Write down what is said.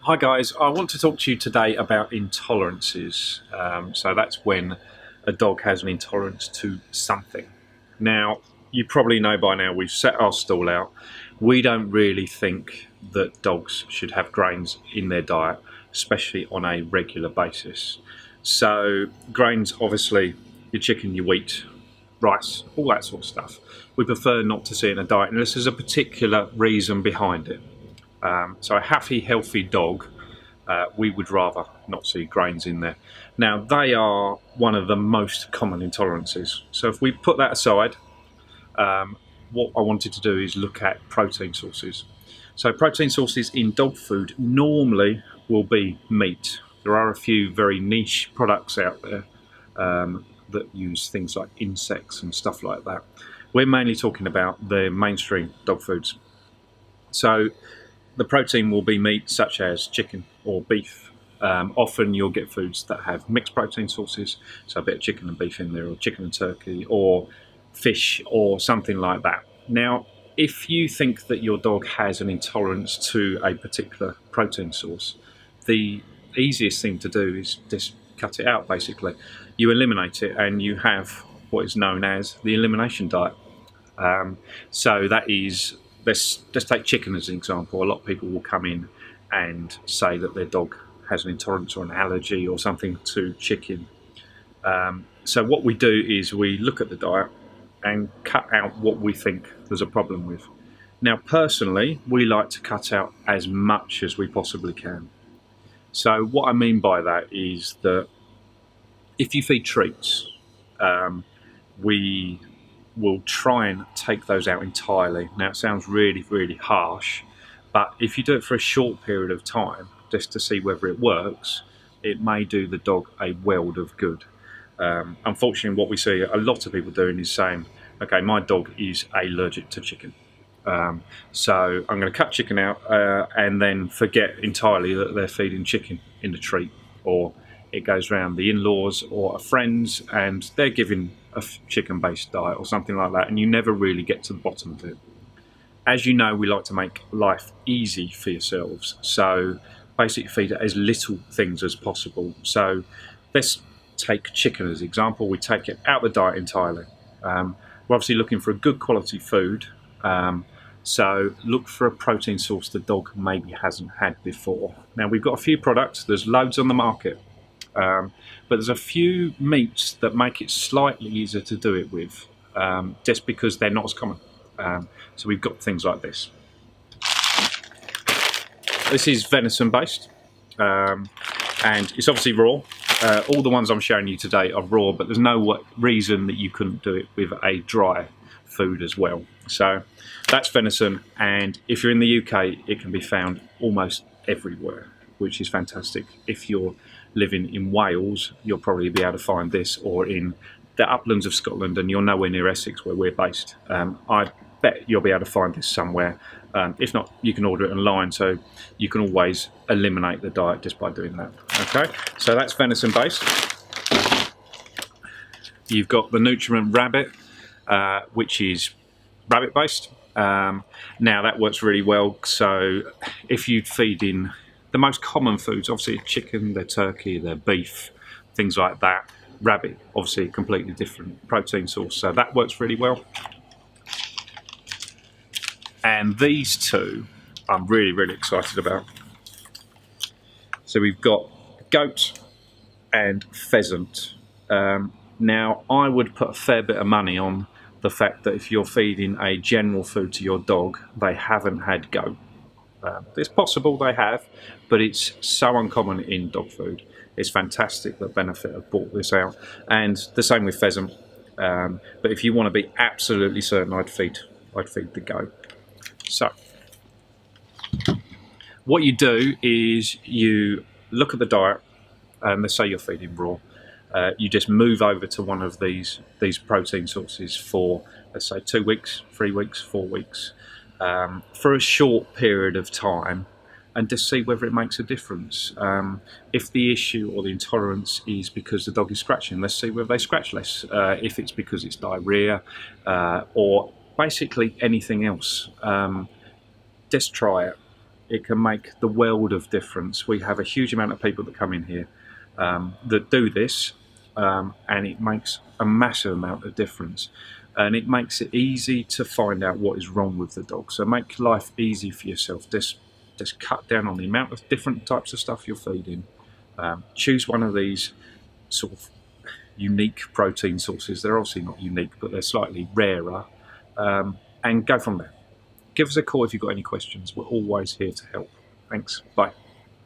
Hi guys, I want to talk to you today about intolerances. So that's when a dog has an intolerance to something. Now, you probably know by now we've set our stall out. We don't really think that dogs should have grains in their diet, especially on a regular basis. So grains, obviously, your chicken, your wheat, rice, all that sort of stuff. We prefer not to see it in a diet unless there's a particular reason behind it. So a happy, healthy dog, we would rather not see grains in there. Now, they are one of the most common intolerances. So if we put that aside, what I wanted to do is look at protein sources. So protein sources in dog food normally will be meat. There are a few very niche products out there that use things like insects and stuff like that. We're mainly talking about the mainstream dog foods. So the protein will be meat such as chicken or beef. Often you'll get foods that have mixed protein sources, so a bit of chicken and beef in there, or chicken and turkey, or fish, or something like that. Now, if you think that your dog has an intolerance to a particular protein source, the easiest thing to do is just cut it out, basically. You eliminate it and you have what is known as the elimination diet. So that is, let's take chicken as an example. A lot of people will come in and say that their dog has an intolerance or an allergy or something to chicken. So what we do is we look at the diet and cut out what we think there's a problem with. Now, personally, we like to cut out as much as we possibly can. So what I mean by that is that if you feed treats, we will try and take those out entirely. Now, it sounds really, really harsh, but if you do it for a short period of time, just to see whether it works, it may do the dog a world of good. Unfortunately, what we see a lot of people doing is saying, okay, my dog is allergic to chicken. So I'm going to cut chicken out and then forget entirely that they're feeding chicken in the treat, or it goes around the in-laws or a friends and they're giving a chicken-based diet or something like that, and you never really get to the bottom of it. As you know, we like to make life easy for yourselves, so basically feed it as little things as possible. So let's take chicken as an example. We take it out of the diet entirely. We're obviously looking for a good quality food, so look for a protein source the dog maybe hasn't had before. Now, we've got a few products, there's loads on the market, but there's a few meats that make it slightly easier to do it with, just because they're not as common. So we've got things like this. This is venison based, and it's obviously raw. All the ones I'm showing you today are raw, but there's no reason that you couldn't do it with a dry food as well. So that's venison, and if you're in the UK, it can be found almost everywhere, which is fantastic. If you're living in Wales, you'll probably be able to find this, or in the uplands of Scotland, and you're nowhere near Essex where we're based. I bet you'll be able to find this somewhere. If not, you can order it online, so you can always eliminate the diet just by doing that. Okay, so that's venison based. You've got the nutriment rabbit, which is rabbit based. Now that works really well. So if you feed in the most common foods, obviously chicken, their turkey, their beef, things like that. Rabbit, obviously a completely different protein source, so that works really well. And these two I'm really, really excited about. So we've got goat and pheasant. Now, I would put a fair bit of money on the fact that if you're feeding a general food to your dog, they haven't had goat. It's possible they have, but it's so uncommon in dog food. It's fantastic that Benefit have brought this out, and the same with pheasant. But if you want to be absolutely certain, I'd feed the goat. So what you do is you look at the diet, and let's say you're feeding raw. You just move over to one of these protein sources for, let's say, 2 weeks, 3 weeks, 4 weeks, for a short period of time, and just see whether it makes a difference. If the issue or the intolerance is because the dog is scratching, let's see whether they scratch less. If it's because it's diarrhea, or basically anything else, just try it. it can make the world of difference. We have a huge amount of people that come in here that do this, and it makes a massive amount of difference. And it makes it easy to find out what is wrong with the dog. So make life easy for yourself. Just cut down on the amount of different types of stuff you're feeding. Choose one of these sort of unique protein sources. They're obviously not unique, but they're slightly rarer, and go from there. Give us a call if you've got any questions. We're always here to help. Thanks. Bye.